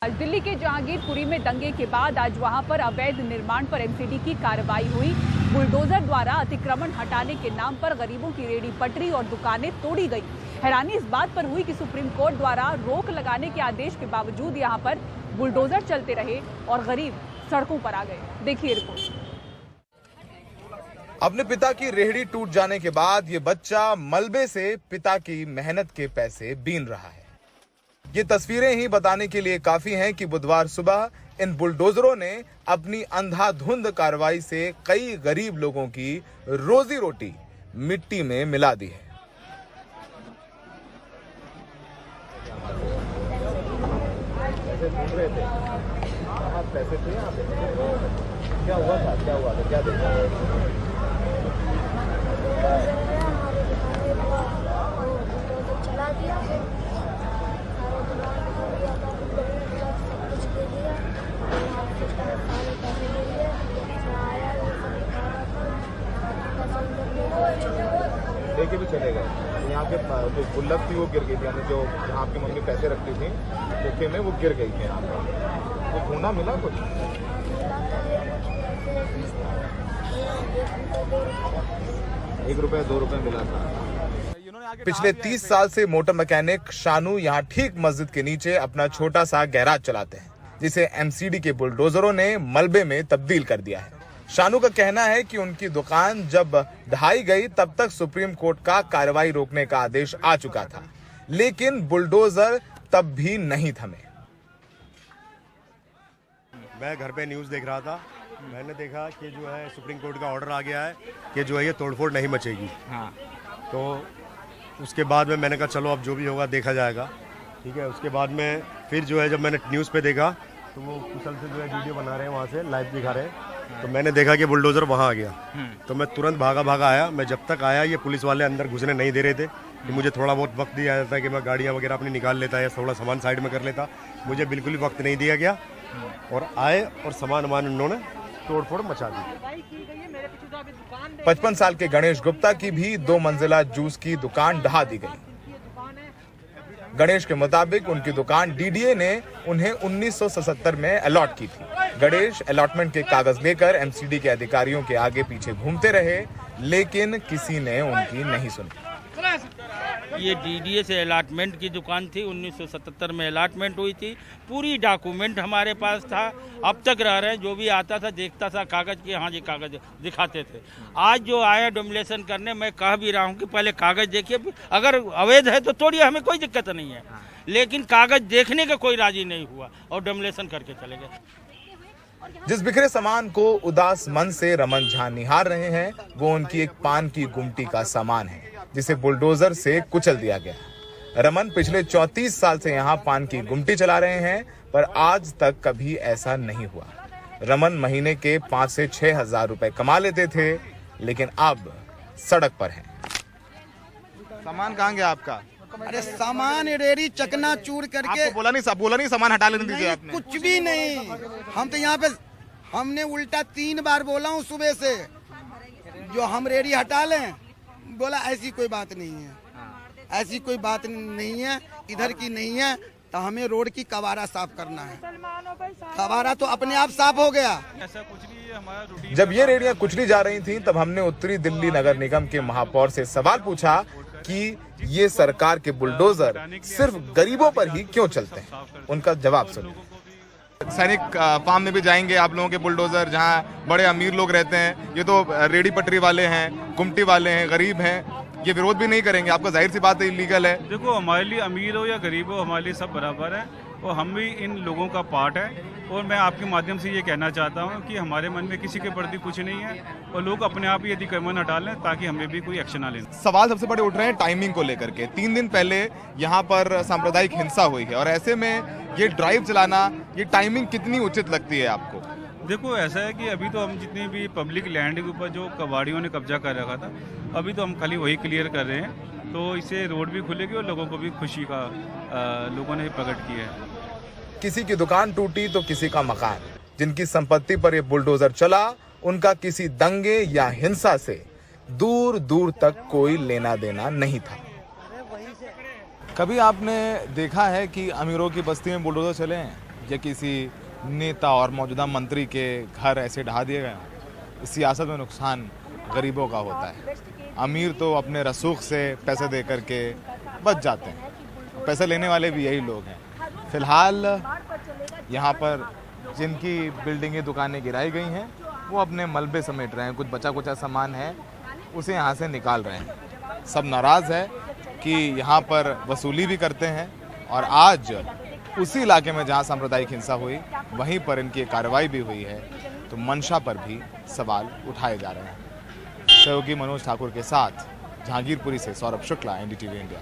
आज दिल्ली के जहांगीरपुरी में दंगे के बाद आज वहां पर अवैध निर्माण पर एमसीडी की कार्रवाई हुई। बुलडोजर द्वारा अतिक्रमण हटाने के नाम पर गरीबों की रेहड़ी पटरी और दुकानें तोड़ी गई। हैरानी इस बात पर हुई कि सुप्रीम कोर्ट द्वारा रोक लगाने के आदेश के बावजूद यहां पर बुलडोजर चलते रहे और गरीब सड़कों पर आ गए। देखिए रिपोर्ट। अपने पिता की रेहड़ी टूट जाने के बाद ये बच्चा मलबे से पिता की मेहनत के पैसे बीन रहा है। ये तस्वीरें ही बताने के लिए काफी हैं कि बुधवार सुबह इन बुलडोजरों ने अपनी अंधाधुंध कार्रवाई से कई गरीब लोगों की रोजी रोटी मिट्टी में मिला दी है। पैसे थे यहाँ पे क्या हुआ था क्या देखा? चला दिया लेके भी चले गए। यहाँ के जो गुल्लक थी वो गिर गई थी, यानी जो यहाँ आपकी मम्मी पैसे रखती थी धोखे में वो गिर गई थी। यहाँ पर तो सोना मिला कुछ 1 रुपया 2 रुपये मिला था। पिछले 30 साल से मोटर मैकेनिक शानू यहाँ ठीक मस्जिद के नीचे अपना छोटा सा गैराज चलाते हैं, जिसे एमसीडी के बुलडोजरों ने मलबे में तब्दील कर दिया है। शानू का कहना है कि उनकी दुकान जब ढहाई गई तब तक सुप्रीम कोर्ट का कार्रवाई रोकने का आदेश आ चुका था, लेकिन बुलडोजर तब भी नहीं थमे। मैं घर पे न्यूज़ देख रहा था, मैंने देखा कि जो है सुप्रीम कोर्ट का ऑर्डर आ गया है कि जो है ये तोड़फोड़ नहीं मचेगी। हाँ। तो उसके बाद में मैंने कहा चलो अब जो भी होगा देखा जाएगा, ठीक है। उसके बाद में फिर जो है जब मैंने न्यूज़ पे देखा तो वो कुशल से जो है वीडियो बना रहे हैं, वहाँ से लाइव दिखा रहे हैं, तो मैंने देखा कि बुलडोजर वहाँ आ गया। तो मैं तुरंत भागा आया। मैं जब तक आया ये पुलिस वाले अंदर घुसने नहीं दे रहे थे कि मुझे थोड़ा बहुत वक्त दिया जाता है कि मैं गाड़ियाँ वगैरह अपनी निकाल लेता या थोड़ा सामान साइड में कर लेता। मुझे बिल्कुल भी वक्त नहीं दिया गया और आए और सामान उन्होंने तोड़फोड़ मचा दी। 55 साल के गणेश गुप्ता की भी 2 मंजिला जूस की दुकान ढहा दी गई। गणेश के मुताबिक उनकी दुकान डीडीए ने उन्हें 1977 में अलॉट की थी। गणेश अलॉटमेंट के कागज लेकर एमसीडी के अधिकारियों के आगे पीछे घूमते रहे, लेकिन किसी ने उनकी नहीं सुनी। ये डीडीए से अलॉटमेंट की दुकान थी, 1977 में अलॉटमेंट हुई थी, पूरी डॉक्यूमेंट हमारे पास था, अब तक रह रहे हैं। जो भी आता था देखता था कागज के, हाँ जी कागज दिखाते थे। आज जो आया डोमिनेशन करने, मैं कह भी रहा हूँ कि पहले कागज देखिए, अगर अवैध है तो तोड़िए, हमें कोई दिक्कत नहीं है, लेकिन कागज देखने का कोई राजी नहीं हुआ और डोमिनेशन करके चले गए। जिस बिखरे सामान को उदास मन से रमन झा निहार रहे हैं, वो उनकी एक पान की गुमटी का सामान है, जिसे बुलडोजर से कुचल दिया गया। रमन पिछले 34 साल से यहाँ पान की गुमटी चला रहे हैं, पर आज तक कभी ऐसा नहीं हुआ। रमन महीने के 5 से 6 हजार रुपए कमा लेते थे, लेकिन अब सड़क पर हैं। सामान कहाँ गया आपका? अरे सामान रेडी चकना चूर करके आपको बोला नहीं सामान हटा लेने दीजिए आपने। कुछ भी नहीं, हम तो यहाँ पे हमने उल्टा 3 बार बोला हूँ सुबह से, जो हम रेडी हटा लें, बोला ऐसी कोई बात नहीं है, ऐसी कोई बात नहीं है, इधर की नहीं है, तो हमें रोड की कबाड़ा साफ करना है। कबाड़ा तो अपने आप साफ हो गया। ऐसा कुछ नहीं है, हमारा रूटीन। जब ये रेडियां कुचली जा रही थीं, तब हमने उत्तरी दिल्ली नगर निगम के महापौर से सवाल पूछा कि ये सरकार के बुलडोजर सिर्फ गरीबों पर ही क्यों चलते हैं। उनका जवाब सुनिए। सैनिक फार्म में भी जाएंगे आप लोगों के बुलडोजर, जहाँ बड़े अमीर लोग रहते हैं, ये तो रेडी पटरी वाले हैं, गुमटी वाले हैं, गरीब हैं, ये विरोध भी नहीं करेंगे आपका? जाहिर सी बात है इलीगल है। देखो हमारे लिए अमीर हो या गरीब हो, हमारे लिए सब बराबर है और हम भी इन लोगों का पार्ट है। और मैं आपके माध्यम से ये कहना चाहता हूँ कि हमारे मन में किसी के प्रति कुछ नहीं है और लोग अपने आप ही अतिक्रमण हटा लें ताकि हमें भी कोई एक्शन ना लें। सवाल सबसे बड़े उठ रहे हैं टाइमिंग को लेकर के। 3 दिन पहले यहाँ पर सांप्रदायिक हिंसा हुई है और ऐसे में ये ड्राइव चलाना, ये टाइमिंग कितनी उचित लगती है आपको? देखो ऐसा है कि अभी तो हम जितनी भी पब्लिक लैंड के ऊपर जो कबाड़ियों ने कब्जा कर रखा था, अभी तो हम खाली वही क्लियर कर रहे हैं, तो इससे रोड भी खुलेगी और लोगों को भी खुशी का लोगों ने प्रकट किया है। किसी की दुकान टूटी तो किसी का मकान। जिनकी संपत्ति पर ये बुलडोजर चला, उनका किसी दंगे या हिंसा से दूर दूर तक कोई लेना देना नहीं था। कभी आपने देखा है कि अमीरों की बस्ती में बुलडोजर चले हैं? या किसी नेता और मौजूदा मंत्री के घर ऐसे ढहा दिए गए हों। इस सियासत में नुकसान गरीबों का होता है। अमीर तो अपने रसूख से पैसे दे करके बच जाते हैं, पैसे लेने वाले भी यही लोग हैं। फिलहाल यहाँ पर जिनकी बिल्डिंगें दुकानें गिराई गई हैं वो अपने मलबे समेट रहे हैं, कुछ बचा कुचा सामान है उसे यहाँ से निकाल रहे हैं। सब नाराज़ है कि यहाँ पर वसूली भी करते हैं और आज उसी इलाके में जहाँ सांप्रदायिक हिंसा हुई वहीं पर इनकी कार्रवाई भी हुई है, तो मंशा पर भी सवाल उठाए जा रहे हैं। सहयोगी मनोज ठाकुर के साथ जहांगीरपुरी से सौरभ शुक्ला, NDTV इंडिया।